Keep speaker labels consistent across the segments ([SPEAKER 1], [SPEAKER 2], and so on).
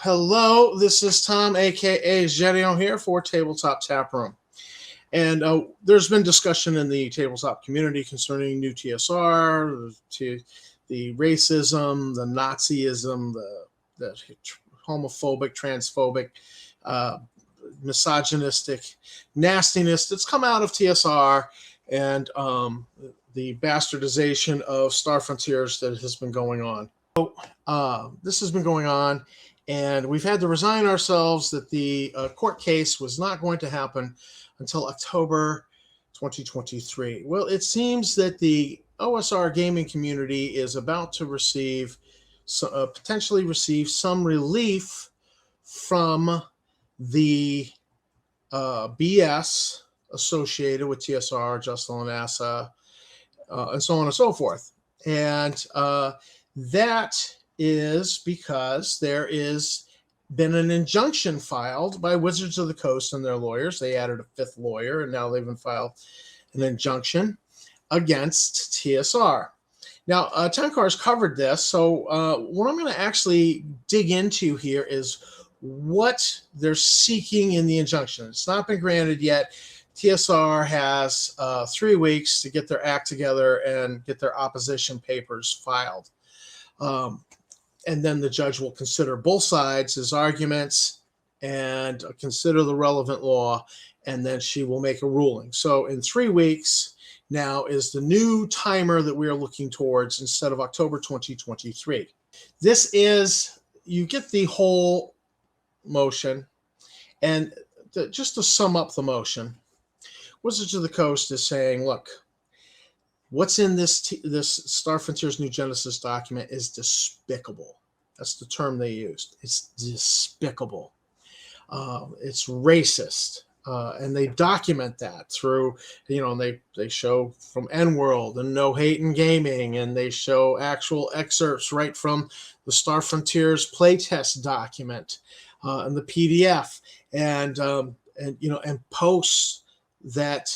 [SPEAKER 1] Hello, this is Tom, aka Gedeon, here for Tabletop Tap Room. And there's been discussion in the tabletop community concerning new TSR, the racism, the Nazism, the homophobic, transphobic, uh, misogynistic nastiness that's come out of TSR, and the bastardization of Star Frontiers that has been going on. This has been going on, and we've had to resign ourselves that the court case was not going to happen until October 2023. Well, it seems that the OSR gaming community is about to potentially receive some relief from the BS associated with TSR, just LaNasa, and so on and so forth. And that is because there is been an injunction filed by Wizards of the Coast and their lawyers. They added a fifth lawyer, and now they've been filed an injunction against TSR. Now, Tenkar's covered this, so what I'm going to actually dig into here is what they're seeking in the injunction. It's not been granted yet. TSR has 3 weeks to get their act together and get their opposition papers filed. And then the judge will consider both sides' his arguments and consider the relevant law, and then she will make a ruling. So in 3 weeks now is the new timer that we are looking towards instead of October 2023. This is, you get the whole motion, and just to sum up the motion, Wizards of the Coast is saying, look, what's in this Star Frontiers New Genesis document is despicable. That's the term they used. It's despicable. It's racist. And they document that through, and they show from N-World and No Hate in Gaming, and they show actual excerpts right from the Star Frontiers playtest document and the PDF, and posts that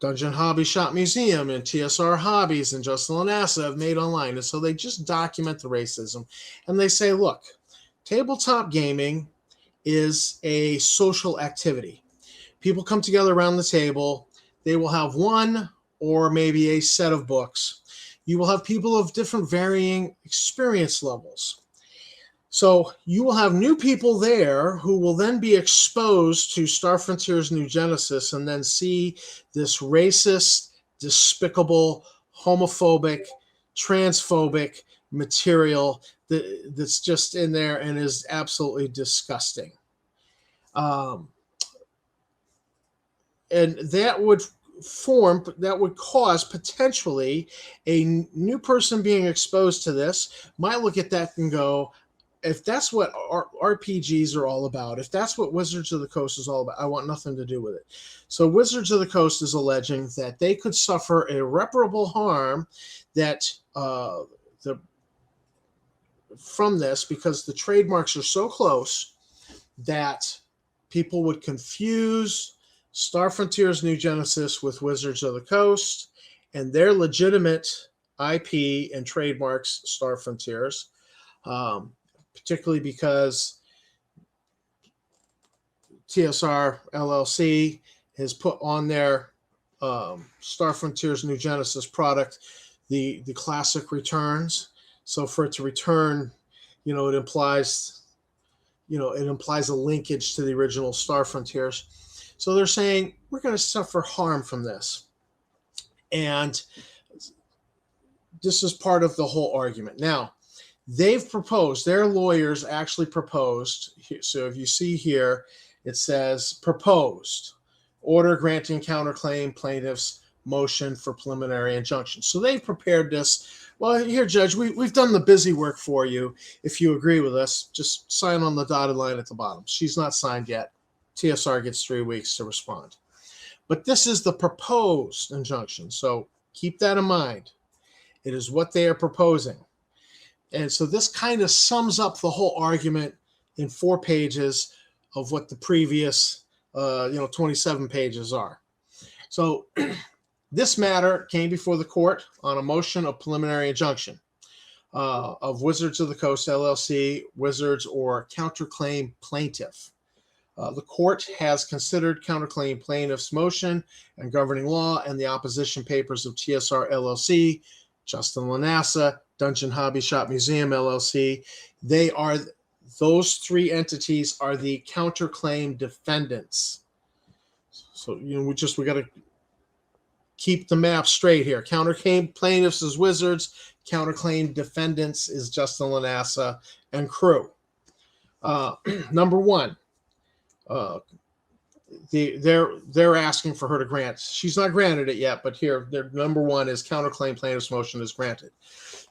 [SPEAKER 1] Dungeon Hobby Shop Museum and TSR Hobbies and Just LaNasa have made online. And so they just document the racism. And they say, look, tabletop gaming is a social activity. People come together around the table. They will have one or maybe a set of books. You will have people of different varying experience levels. So you will have new people there who will then be exposed to Star Frontiers New Genesis and then see this racist, despicable, homophobic, transphobic material that's just in there and is absolutely disgusting. And that would cause potentially a new person being exposed to this might look at that and go, if that's what RPGs are all about, if that's what Wizards of the Coast is all about, I want nothing to do with it. So Wizards of the Coast is alleging that they could suffer irreparable harm from this because the trademarks are so close that people would confuse Star Frontiers New Genesis with Wizards of the Coast, and their legitimate IP and trademarks Star Frontiers. Particularly because TSR LLC has put on their Star Frontiers New Genesis product the classic returns. So for it to return, it implies a linkage to the original Star Frontiers. So they're saying we're going to suffer harm from this, and this is part of the whole argument. Now, their lawyers actually proposed, so if you see here, it says proposed, order granting counterclaim plaintiff's motion for preliminary injunction. So they've prepared this. Well, here, Judge, we've done the busy work for you. If you agree with us, just sign on the dotted line at the bottom. She's not signed yet. TSR gets 3 weeks to respond. But this is the proposed injunction, so keep that in mind. It is what they are proposing. And so this kind of sums up the whole argument in 4 pages of what the previous, 27 pages are. So this matter came before the court on a motion of preliminary injunction. of Wizards of the Coast LLC, Wizards or counterclaim plaintiff. The court has considered counterclaim plaintiff's motion and governing law and the opposition papers of TSR LLC, Justin LaNasa, Dungeon Hobby Shop Museum LLC. Those three entities are the counterclaim defendants. So, we got to keep the map straight here. Counterclaim plaintiffs is Wizards, counterclaim defendants is Justin LaNasa and crew. Number one, they're asking for her to grant. She's not granted it yet, but here, their number one is counterclaim plaintiff's motion is granted.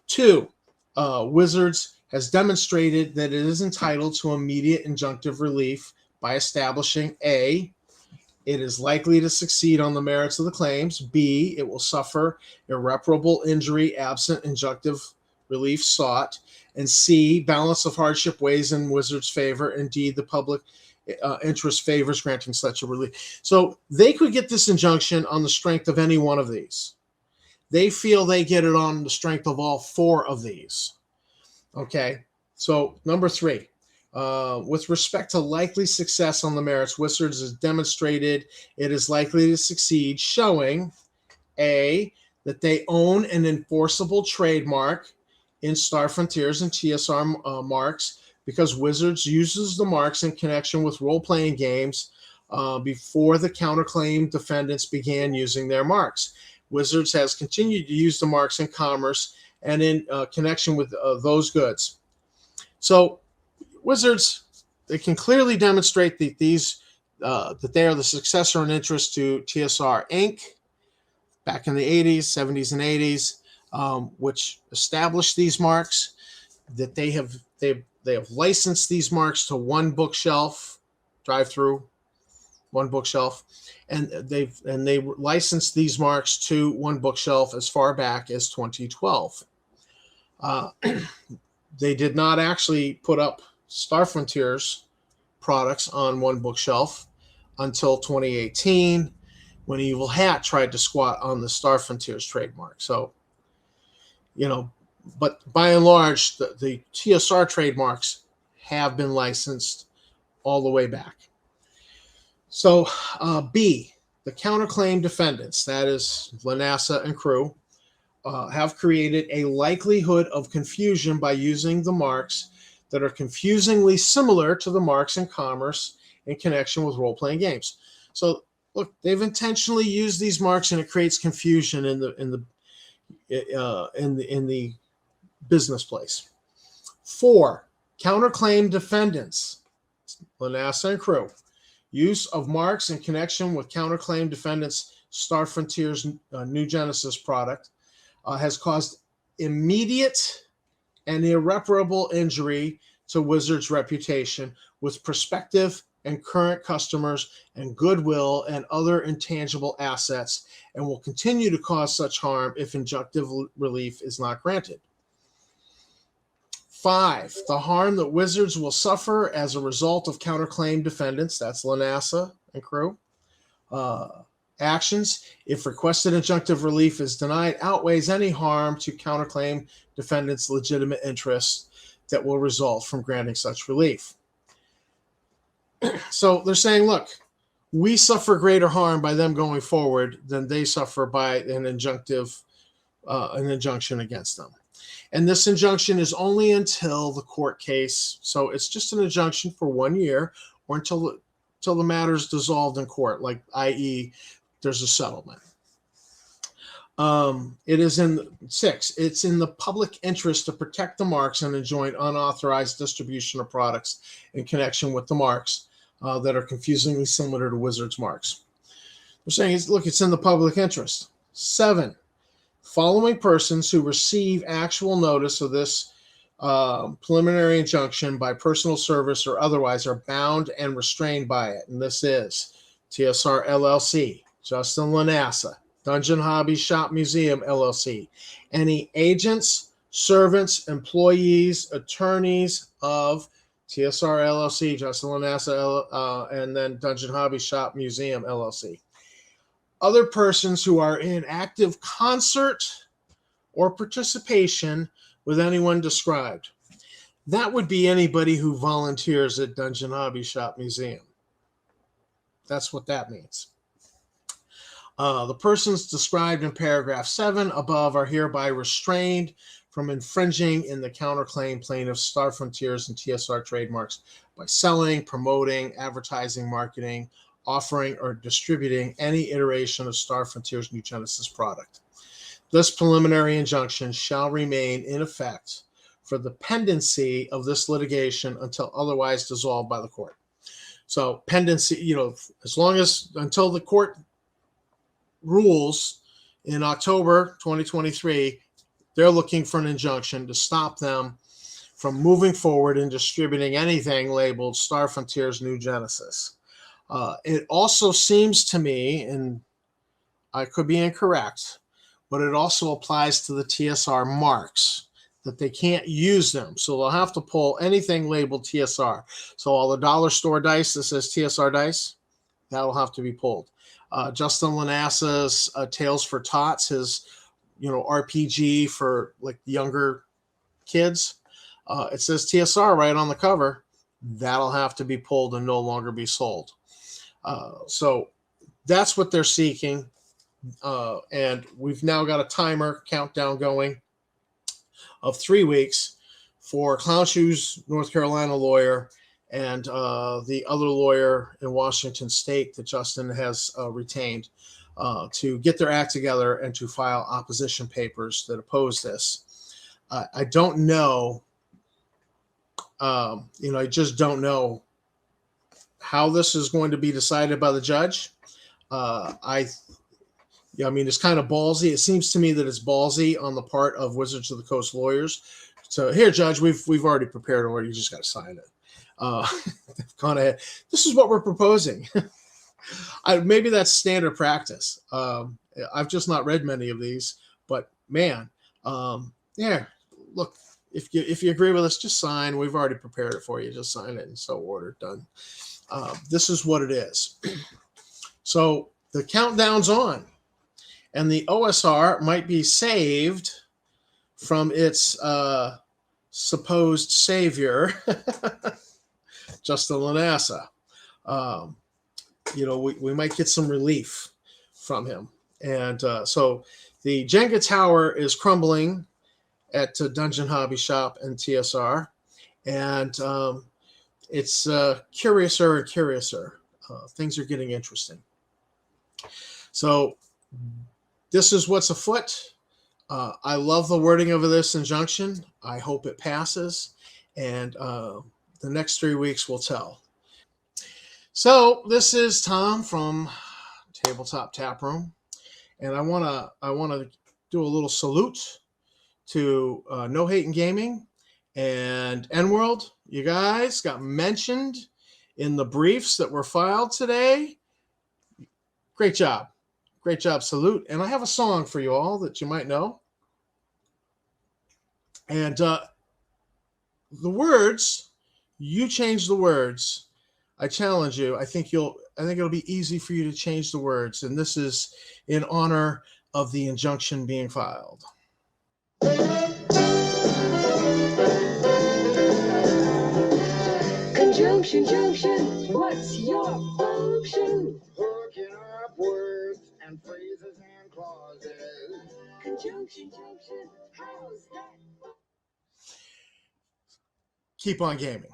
[SPEAKER 1] Two, Wizards has demonstrated that it is entitled to immediate injunctive relief by establishing A, it is likely to succeed on the merits of the claims, B, it will suffer irreparable injury absent injunctive relief sought, and C, balance of hardship weighs in Wizards' favor, and D, the public interest favors granting such a relief. So they could get this injunction on the strength of any one of these. They feel they get it on the strength of all four of these. Okay, so number three, with respect to likely success on the merits, Wizards has demonstrated it is likely to succeed, showing A, that they own an enforceable trademark in Star Frontiers and TSR marks, because Wizards uses the marks in connection with role-playing games before the counterclaim defendants began using their marks. Wizards has continued to use the marks in commerce and in connection with those goods. So Wizards, they can clearly demonstrate that that they are the successor in interest to TSR Inc. back in the 80s, 70s, and 80s, which established these marks, that they have licensed these marks to One Bookshelf, drive-through, One Bookshelf, and they licensed these marks to One Bookshelf as far back as 2012. They did not actually put up Star Frontiers products on One Bookshelf until 2018, when Evil Hat tried to squat on the Star Frontiers trademark. So, but by and large, the TSR trademarks have been licensed all the way back. So B, the counterclaim defendants, that is LaNasa and crew, have created a likelihood of confusion by using the marks that are confusingly similar to the marks in commerce in connection with role-playing games. So look, they've intentionally used these marks, and it creates confusion in the business place. 4, counterclaim defendants, LaNasa and crew. Use of marks in connection with counterclaim defendants Star Frontiers New Genesis product has caused immediate and irreparable injury to Wizards' reputation with prospective and current customers and goodwill and other intangible assets, and will continue to cause such harm if injunctive relief is not granted. 5, the harm that Wizards will suffer as a result of counterclaim defendants, that's LaNasa and crew, actions, if requested injunctive relief is denied, outweighs any harm to counterclaim defendants' legitimate interests that will result from granting such relief. So they're saying, look, we suffer greater harm by them going forward than they suffer by an injunction against them. And this injunction is only until the court case. So it's just an injunction for 1 year, or until the matter is dissolved in court, like i.e. there's a settlement. It is in 6. It's in the public interest to protect the marks and enjoin unauthorized distribution of products in connection with the marks that are confusingly similar to Wizards marks. They're saying, look, it's in the public interest. 7, following persons who receive actual notice of this preliminary injunction by personal service or otherwise are bound and restrained by it. And this is TSR LLC, Justin LaNasa, Dungeon Hobby Shop Museum LLC, any agents, servants, employees, attorneys of TSR LLC, Justin LaNasa, and then Dungeon Hobby Shop Museum LLC. Other persons who are in active concert or participation with anyone described. That would be anybody who volunteers at Dungeon Hobby Shop Museum. That's what that means. The persons described in paragraph 7 above are hereby restrained from infringing in the counterclaim plaintiffs Star Frontiers and TSR trademarks by selling, promoting, advertising, marketing, offering, or distributing any iteration of Star Frontiers New Genesis product. This preliminary injunction shall remain in effect for the pendency of this litigation until otherwise dissolved by the court. So pendency, as long as until the court rules in October 2023, they're looking for an injunction to stop them from moving forward and distributing anything labeled Star Frontiers New Genesis. It also seems to me, and I could be incorrect, but it also applies to the TSR marks, that they can't use them. So they'll have to pull anything labeled TSR. So all the dollar store dice that says TSR dice, that'll have to be pulled. Justin LaNasa's Tales for Tots, his RPG for like younger kids, it says TSR right on the cover. That'll have to be pulled and no longer be sold. So that's what they're seeking. And we've now got a timer countdown going of 3 weeks for Clown Shoes, North Carolina lawyer, and the other lawyer in Washington State that Justin has retained to get their act together and to file opposition papers that oppose this. I don't know, I just don't know how this is going to be decided by the judge. It's kind of ballsy. It seems to me that it's ballsy on the part of Wizards of the Coast lawyers. So here, Judge, we've already prepared order. You just got to sign it. They've gone ahead. This is what we're proposing. Maybe that's standard practice. I've just not read many of these, but man, look, if you agree with us, just sign. We've already prepared it for you. Just sign it and so order, done. This is what it is. So the countdown's on, and the OSR might be saved from its supposed savior, Justin LaNasa. We might get some relief from him. And so the Jenga tower is crumbling at Dungeon Hobby Shop and TSR. And it's curiouser and curiouser. Things are getting interesting. So this is what's afoot. I love the wording of this injunction. I hope it passes. And the next 3 weeks will tell. So this is Tom from Tabletop Tap Room, and I wanna do a little salute to No Hating Gaming and N-World. You guys got mentioned in the briefs that were filed today. Great job, salute. And I have a song for you all that you might know. And the words, you change the words. I challenge you. I think it'll be easy for you to change the words. And this is in honor of the injunction being filed.
[SPEAKER 2] Conjunction, junction, what's your function? Hooking up words and phrases and clauses. Conjunction, junction, how's that?
[SPEAKER 1] Keep on gaming.